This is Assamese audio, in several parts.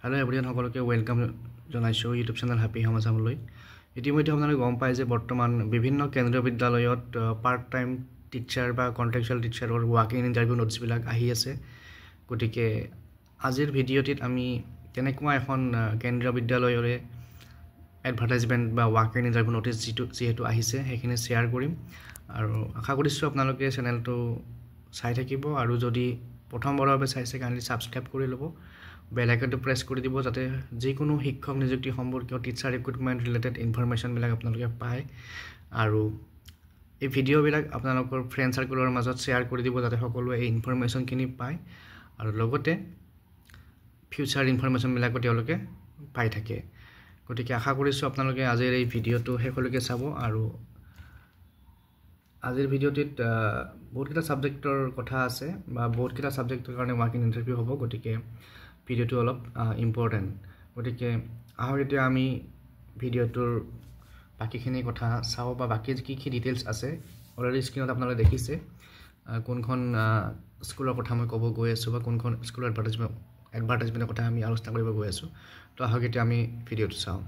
हेलो एवरीवन সকলকে ওয়েলকাম জনাইছো ইউটিউব চ্যানেল হ্যাপি হোম আসামলৈ ইতিমধ্যে আপোনালোকে গম পায় যে বৰ্তমান বিভিন্ন কেন্দ্ৰীয় বিদ্যালয়ত পাৰ্ট টাইম টিচাৰ বা কন্ট্ৰাকচুৱেল টিচাৰৰ ওয়াকিং ইন্টাৰভিউ নোটছ বিলাক আহি আছে গতিকে আজিৰ ভিডিঅ'টিত আমি তেনেকুৱা এখন কেন্দ্ৰীয় বিদ্যালয়ৰে এডভাৰটাইজমেন্ট বা ওয়াকিং ইন্টাৰভিউ নোটিছ যেহেতু আহিছে সেইখিনি শেয়াৰ কৰিম আৰু আশা কৰিছো আপোনালোকে চেনেলটো চাই থাকিব আৰু যদি প্ৰথমবাৰৰ বাবে চাইছে কাইণ্ডলি সাবস্ক্ৰাইব কৰি ল'ব বেল আইকনটো প্ৰেছ কৰি দিব যাতে যিকোনো শিক্ষক নিযুক্তি সম্পৰ্কীয় টিচাৰ ৰিক্ৰুটমেন্ট ৰিলেটেড ইনফৰমেশন বিলাক আপোনালোকে পায় আৰু এই ভিডিও বিলাক আপোনালোকৰ ফ্ৰেন্ড সাৰ্কেলৰ মাজত শেয়াৰ কৰি দিব যাতে সকলোৱে এই ইনফৰমেশন কিনি পায় আৰু লগতে ফিউচাৰ ইনফৰমেশন বিলাক তেওঁলোকে পাই থাকে গতিকে আশা কৰিছো আপোনালোকে আজিৰ এই ভিডিওটো হেকলৈকে চাব আৰু আজিৰ ভিডিওটিত বহুত কিটা সাবজেক্টৰ কথা আছে বা বহুত কিটা সাবজেক্টৰ কাৰণে ওয়াকিং ইন্টাৰভিউ হ'ব গতিকে ভিডিওটো অলপ ইম্পৰ্টেন্ট গতিকে আহক এতিয়া আমি ভিডিওটোৰ বাকিখিনি কথা চাও বা বাকি কি ডিটেইলছ আছে অলৰেডি স্ক্ৰিনত আপোনালোকে দেখিছে কোনখন স্কুলৰ কথা মই ক'ব গৈ আছো বা কোনখন স্কুলৰ এডভাৰটাইজমেন্টৰ কথা আমি আলোচনা কৰিব গৈ আছো তো আহক এতিয়া আমি ভিডিওটো চাও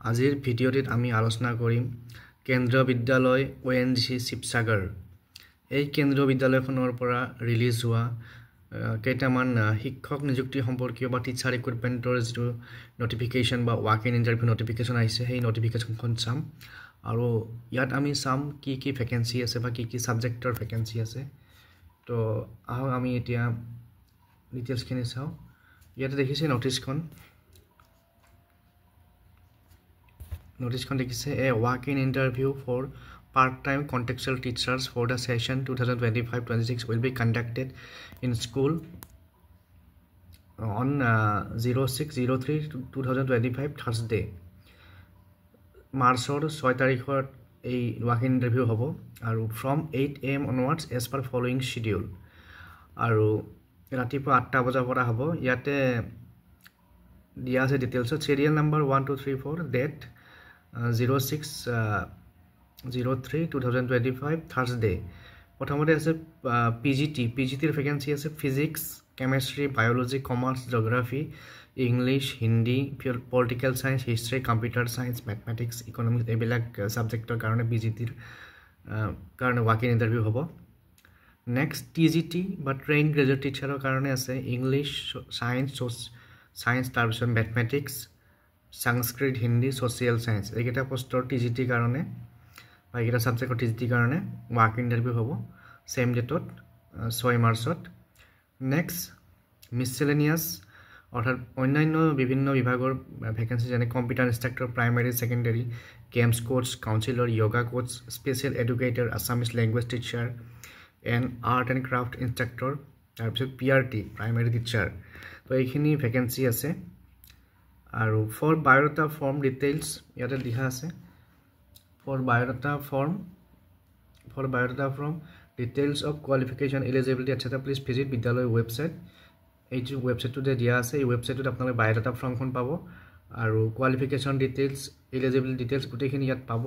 আজিৰ ভিডিওটিত আমি আলোচনা কৰিম কেন্দ্ৰীয় বিদ্যালয় ONGC শিৱসাগৰ এই কেন্দ্ৰীয় বিদ্যালয়খনৰ পৰা ৰিলিজ হোৱা কেইটামান শিক্ষক নিযুক্তি সম্পৰ্কীয় বা টিচাৰ ৰিক্ৰুটমেন্টৰ যিটো নটিফিকেশন বা ওয়াকিং ইন্টাৰভিউ নটিফিকেশন আহিছে সেই নটিফিকেশনখন চাম আৰু ইয়াত আমি চাম কি ভ্যাকেন্সি আছে বা কি সাবজেক্টৰ ভ্যাকেন্সি আছে তো আহক আমি এতিয়া ডিটেইলছ খিনি চাও ইয়াতে দেখিছে নোটিছখন দেখিছে এ walking interview for part-time contextual teachers for the session 2025-26 will be conducted in school on 06/03/2025 Thursday Marchor 6 তাৰিখত এই ওয়াকিং ইন্টাৰভিউ হ'ব আৰু from 8 AM onwards as per following schedule আৰু ৰাতিপুৱা 8টা বজাৰ পৰা হ'ব ইয়াতে দিয়া আছে details serial number 1234 date 06/03/2025 Thursday প্ৰথমতে আছে PGTৰ ভ্যাকেন্সি আছে physics chemistry biology commerce geography English Hindi political science history computer science mathematics economics এইবিলাক সাবজেক্টৰ কাৰণে PGTৰ কাৰণে ওয়াকিং ইন্টাৰভিউ হ'ব নেক্সট TGT বা ট্ৰেইন গ্ৰেজুৱেট টিচাৰৰ কাৰণে আছে ইংলিশ সায়েন্স তাৰপিছত mathematics Sanskrit Hindi social science এইকেইটা পোষ্টৰ TGT কাৰণে বা এইকেইটা সাবজেক্টৰ TGT কাৰণে ওয়াকিং ইন্টাৰভিউ হ'ব সেম ডেটত 6 মাৰ্চত নেক্সট মিসেলেনিয়াস অৰ্থাৎ অন্যান্য বিভিন্ন বিভাগৰ ভ্যাকেন্সি যেনে computer instructor primary secondary games coach counsellor yoga coach special educator Assamese language teacher and art and craft instructor তাৰপিছত PRT প্ৰাইমাৰী টিচাৰ তো এইখিনি ভ্যাকেন্সি আছে আৰু ফৰ বায়োডাটা ফৰ্ম ডিটেইলছ ইয়াতে লিখা আছে for biodata form details of qualification eligibility etcetera please visit বিদ্যালয় ওয়েবসাইট এই যে ওয়েবসাইটটোতে দিয়া আছে এই ওয়েবসাইটত আপোনালোকে বায়োডাটা ফৰ্মখন পাব আৰু কোৱালিফিকেশন ডিটেইলছ এলিজিবিলিটি ডিটেইলছ গোটেইখিনি ইয়াত পাব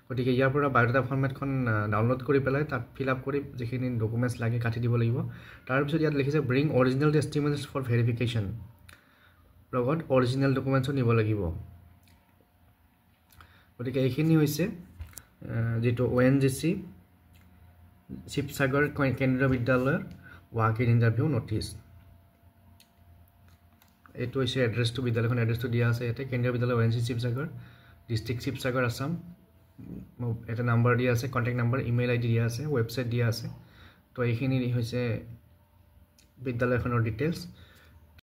গতিকে ইয়াৰ পৰা বায়োডাটা ফৰ্মেটখন ডাউনলোড কৰি পেলাই তাত ফিল আপ কৰি যিখিনি ডকুমেন্টছ লাগে কাটি দিব লাগিব তাৰ পিছত ইয়াত লিখিছে ব্ৰিং অৰিজিনাল টেষ্টিমনিজ ফৰ ভেৰিফিকেশন লগত অৰিজিনাল ডকুমেন্টছ নিব লাগিব গতিকে এইখিনি হৈছে যেটো ONGC শিৱসাগৰ কেন্দ্ৰীয় বিদ্যালয়ৰ ওয়াকিং ইন্টাৰভিউ নোটিছ এটো হৈছে এড্ৰেছটো বিদ্যালয়খন এড্ৰেছটো দিয়া আছে ইয়াতে কেন্দ্ৰীয় বিদ্যালয় ONGC শিৱসাগৰ ডিস্ট্ৰিক্ট শিৱসাগৰ আসাম এটা নাম্বাৰ দিয়া আছে কন্টাক্ট নাম্বাৰ ইমেইল আইডি দিয়া আছে ওয়েবসাইট দিয়া আছে তো এইখিনি হৈছে বিদ্যালয়খনৰ ডিটেইলছ